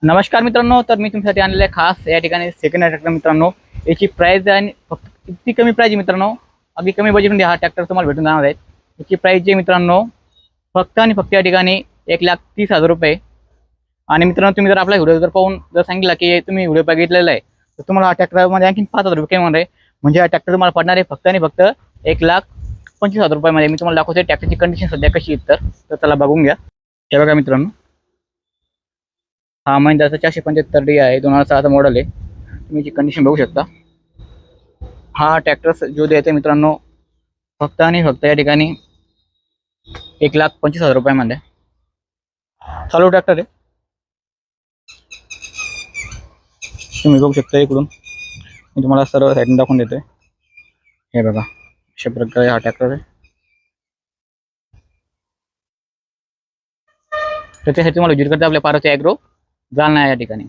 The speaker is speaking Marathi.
नमस्कार मित्रांनो, तर मी तुमच्यासाठी आणलेले खास या ठिकाणी सेकंड हँड ट्रॅक्टर मित्रांनो. याची प्राइस आहे आणि फक्त किती कमी प्राइस आहे मित्रांनो. अगदी कमी बजेटमध्ये हा ट्रॅक्टर तुम्हाला भेटून जाणार आहे. याची प्राइस जी मित्रांनो फक्त आणि फक्त या ठिकाणी 1,30,000 रुपये. आणि मित्रांनो, तुम्ही जर आपला व्हिडिओ जर पाहून जर सांगितला की तुम्ही व्हिडिओ बघितलेला आहे, तर तुम्हाला हा ट्रॅक्टरमध्ये आणखी 5,000 रुपये होणार आहे. म्हणजे हा ट्रॅक्टर तुम्हाला पडणार आहे फक्त आणि फक्त 1,25,000 रुपयामध्ये. मी तुम्हाला दाखवते ट्रॅक्टरची कंडिशन सध्या कशी आहे. तर चला बघून घ्या. हे बघा मित्रांनो, हा महिंद्राचा 475D आहे, 2006चा मॉडेल आहे. तुम्ही जी कंडिशन बघू शकता. हा ट्रॅक्टर जो देते मित्रांनो फक्त आणि फक्त या ठिकाणी 1,25,000 रुपयामध्ये चालू ट्रॅक्टर आहे. तुम्ही बघू शकता. इकडून मी तुम्हाला सर्व साईडने दाखवून देतोय. हे बघा, अशा प्रकारे हा ट्रॅक्टर आहे. त्याच्यासाठी तुम्हाला विजिट करता आपल्या पार्वती ॲग्रो जालना या ठिकाणी.